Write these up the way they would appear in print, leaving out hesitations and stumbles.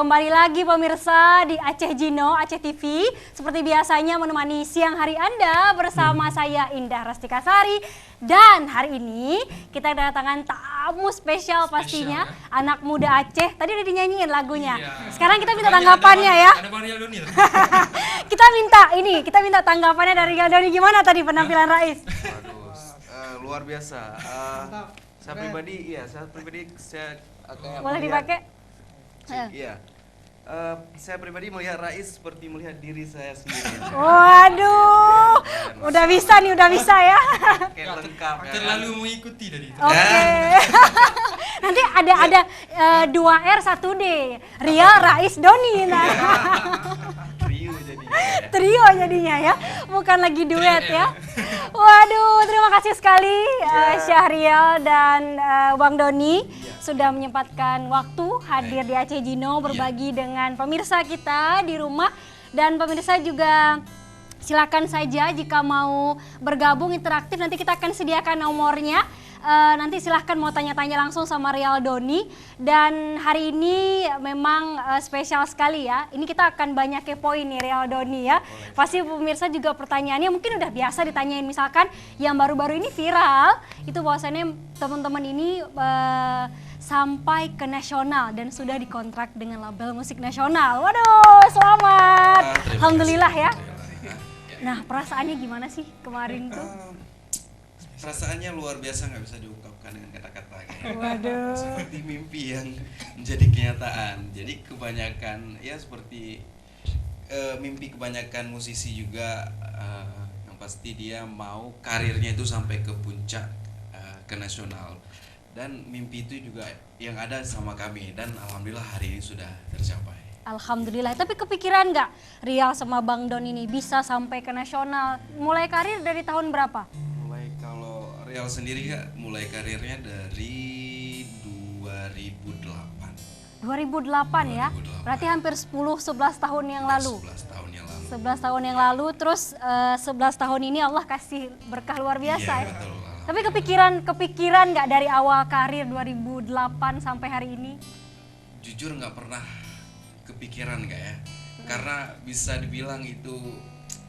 Kembali lagi pemirsa di Aceh Jino, Aceh TV. Seperti biasanya menemani siang hari Anda bersama saya Indah Rastika Sari. Dan hari ini kita kedatangan tamu spesial pastinya, anak muda Aceh. Tadi udah dinyanyiin lagunya. Sekarang kita minta tanggapannya ya. Ada Maria Lunil. kita minta tanggapannya dari Galdoni. Gimana tadi penampilan Rais? Waduh, luar biasa. Saya pribadi kayak Boleh dipakai? Iya. Saya pribadi melihat Rais seperti melihat diri saya sendiri. Waduh, udah bisa ya. Kayak lengkap ya. Terlalu mengikuti dari itu. Oke. Nanti ada 2R 1D. Ria, Rais, Doni. Nah. Trio jadinya ya. Bukan lagi duet ya. Waduh, terima kasih sekali Syahrial dan Bang Doni sudah menyempatkan waktu hadir di Aceh Jino berbagi dengan pemirsa kita di rumah. Dan pemirsa juga silakan saja jika mau bergabung interaktif, nanti kita akan sediakan nomornya. Nanti silahkan mau tanya-tanya langsung sama Rial Doni. Dan hari ini memang spesial sekali ya. Ini kita akan banyak kepoin nih Rial Doni ya. Pasti pemirsa juga pertanyaannya mungkin udah biasa ditanyain. Misalkan yang baru-baru ini viral, itu bahwasannya teman-teman ini sampai ke nasional dan sudah dikontrak dengan label musik nasional. Waduh, selamat. Alhamdulillah ya. Nah, perasaannya gimana sih kemarin tuh? Perasaannya luar biasa, nggak bisa diungkapkan dengan kata-kata. Waduh. Seperti mimpi yang menjadi kenyataan. Jadi kebanyakan ya seperti mimpi kebanyakan musisi juga, yang pasti dia mau karirnya itu sampai ke puncak, ke nasional. Dan mimpi itu juga yang ada sama kami, dan alhamdulillah hari ini sudah tercapai. Alhamdulillah. Tapi kepikiran nggak Rial sama Bang Don ini bisa sampai ke nasional? Mulai karir dari tahun berapa? Kalau Rial sendiri ya mulai karirnya dari 2008. 2008 ya? Berarti hampir 10-11 tahun yang lalu. 11 tahun yang lalu. 11 tahun yang lalu, terus 11 tahun ini Allah kasih berkah luar biasa Iya, ya? betul. Tapi kepikiran nggak dari awal karir 2008 sampai hari ini? Jujur nggak pernah kepikiran nggak ya? Karena bisa dibilang itu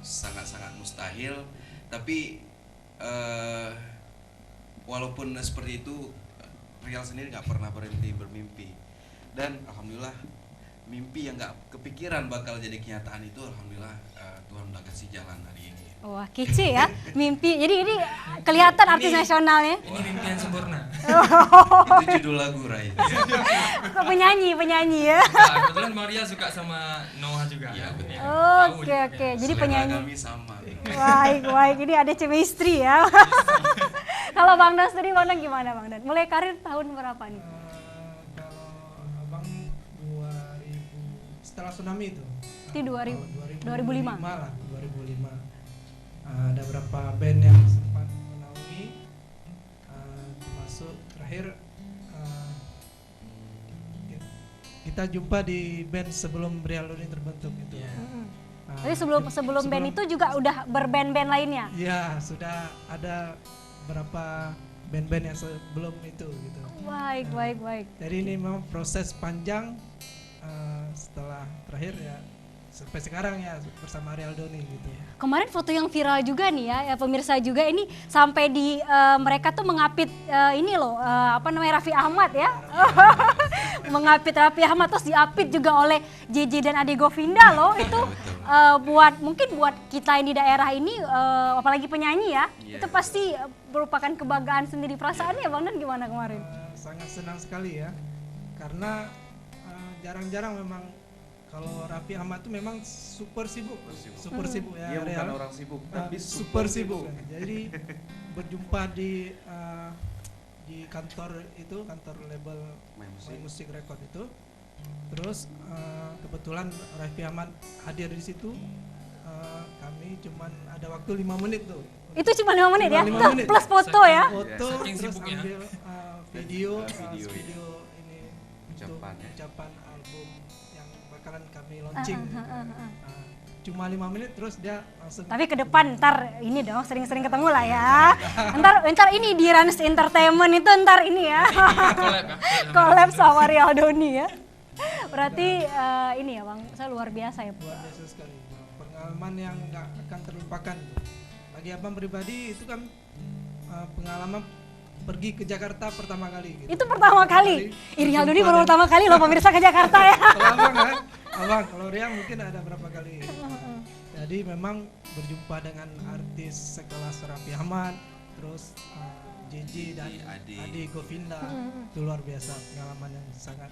sangat-sangat mustahil. Tapi walaupun seperti itu, Rial sendiri nggak pernah berhenti bermimpi. Dan alhamdulillah mimpi yang nggak kepikiran bakal jadi kenyataan itu, alhamdulillah Tuhan udah kasih jalan hari ini. Wah, kece ya, mimpi. Jadi ini kelihatan artis nasionalnya. Ini mimpi yang sempurna. Itu judul lagu Rai. penyanyi ya. Nah, kebetulan Maria suka sama Noah juga. Iya, betul. Oke. Jadi Selera penyanyi. kami sama. Baik. Ini ada chemistry ya. Kalau Bang Dan sendiri, Bang Dan gimana Bang Dan? Mulai karir tahun berapa nih? Kalau abang 2000 setelah tsunami itu. Itu 2005 lah, 2005. Ada beberapa band yang sempat menaungi, termasuk terakhir kita jumpa di band sebelum Rial Doni terbentuk itu. Jadi sebelum band itu juga udah berband-band lainnya? Iya, sudah ada beberapa band-band yang sebelum itu gitu. Baik. Jadi ini memang proses panjang, setelah terakhir ya sampai sekarang ya bersama Rial Doni gitu. Kemarin foto yang viral juga nih ya pemirsa juga, ini sampai di mereka tuh mengapit ini loh, Raffi Ahmad ya. Mengapit Raffi Ahmad, terus diapit juga oleh JJ dan Ade Govinda loh. Itu mungkin buat kita yang di daerah ini, apalagi penyanyi ya, itu pasti merupakan kebanggaan sendiri. Perasaannya Bang Dan gimana kemarin? Sangat senang sekali ya, karena jarang-jarang memang kalau Raffi Ahmad itu memang super sibuk ya. Dia bukan Real. orang sibuk, tapi super sibuk. Jadi berjumpa di kantor itu, kantor label My Music Record itu. Terus kebetulan Raffi Ahmad hadir di situ. Kami cuman ada waktu 5 menit tuh. Itu cuma 5 menit ya? 5 menit. Plus foto ya? Foto, saking terus sibuknya. ambil video ini Ucapan, untuk ucapan album yang bakalan kami launching. Cuma 5 menit terus dia langsung. Tapi ke depan ntar ini dong sering-sering ketemu lah ya. Ntar ini di Rans Entertainment itu ntar ini ya. Collab ya. Collab sama Rial Doni ya. Berarti ini ya Bang, saya luar biasa ya. Luar biasa sekali. Pengalaman yang nggak akan terlupakan. Bagi abang pribadi itu kan pengalaman pergi ke Jakarta pertama kali. Gitu. Itu pertama kali. Irial Doni baru pertama kali loh pemirsa ke Jakarta ya. Kalau abang kan, abang kalau Rian mungkin ada berapa kali. Jadi memang berjumpa dengan artis sekelas Raffi Ahmad, terus JJ dan Adi Govinda, itu luar biasa, pengalaman yang sangat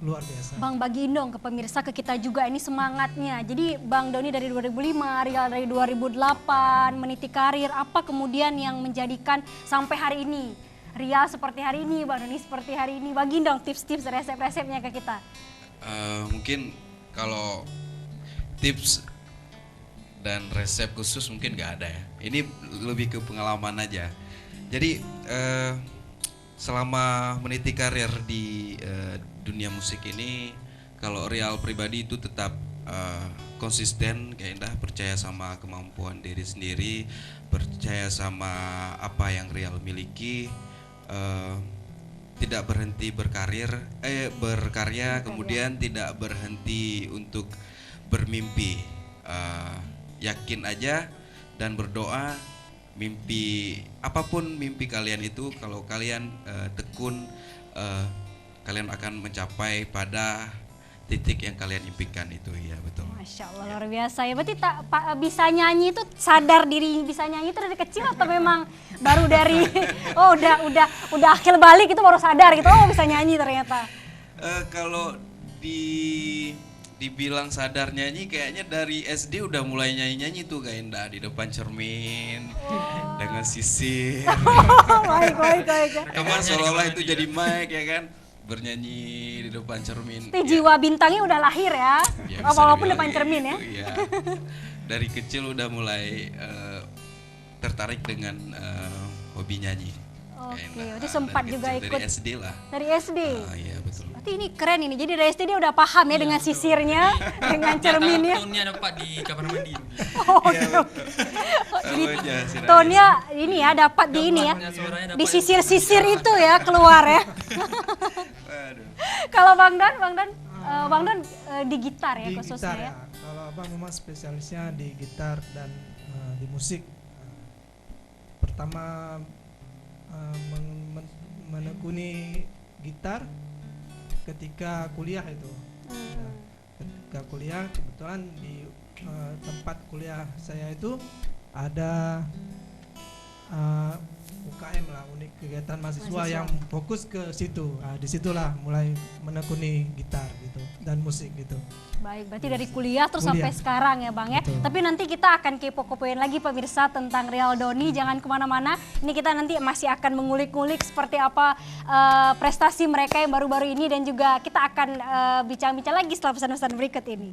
luar biasa. Bang, bagiin dong ke pemirsa, ke kita juga ini semangatnya. Jadi Bang Doni dari 2005, Rial dari 2008, meniti karir, apa kemudian yang menjadikan sampai hari ini? Rial seperti hari ini, Bang Doni seperti hari ini. Bagiin dong tips-tips, resep-resepnya ke kita. Mungkin kalau tips dan resep khusus mungkin nggak ada ya. Ini lebih ke pengalaman aja. Jadi selama meniti karir di dunia musik ini, kalau Rial pribadi itu tetap konsisten, kayak Indah, percaya sama kemampuan diri sendiri, percaya sama apa yang Rial miliki, tidak berhenti berkarya, kemudian tidak berhenti untuk bermimpi. Yakin aja dan berdoa, mimpi apapun mimpi kalian itu, kalau kalian tekun, kalian akan mencapai pada titik yang kalian impikan itu. Ya betul. Masya Allah, luar biasa ya. Berarti bisa nyanyi itu, sadar diri bisa nyanyi itu dari kecil atau memang baru dari udah akhir balik itu baru sadar gitu, oh bisa nyanyi ternyata. Kalau dibilang sadar nyanyi, kayaknya dari SD udah mulai nyanyi-nyanyi tuh kayak Indah di depan cermin dengan sisir. Baik. Emang seolah-olah itu jadi mic ya kan, bernyanyi di depan cermin. Tapi jiwa bintangnya udah lahir ya, walaupun depan cermin ya. Iya. Dari kecil udah mulai tertarik dengan hobi nyanyi. Oke, berarti sempat juga ikut dari SD lah. Dari SD. Iya betul. Berarti ini keren ini. Jadi dari SD dia udah paham ya dengan sisirnya, dengan cerminnya. Tonnya dapat di kamar mandi. Oh, Jadi tonnya ini ya dapat di ini ya. Di sisir-sisir itu ya keluar ya. Kalau Bang Dan di gitar ya di khususnya gitar, ya. Kalau abang memang spesialisnya di gitar dan di musik. Pertama menekuni gitar ketika kuliah itu. Ketika kuliah kebetulan di tempat kuliah saya itu ada UKM lah, unit kegiatan mahasiswa yang fokus ke situ. Disitulah mulai menekuni gitar gitu dan musik gitu. Baik, berarti dari kuliah terus sampai sekarang ya Bang ya. Betul. Tapi nanti kita akan kepo-kepoin lagi pemirsa tentang Rial Doni, jangan kemana-mana. Ini kita nanti masih akan mengulik-ngulik seperti apa prestasi mereka yang baru-baru ini, dan juga kita akan bincang-bincang lagi setelah pesan-pesan berikut ini.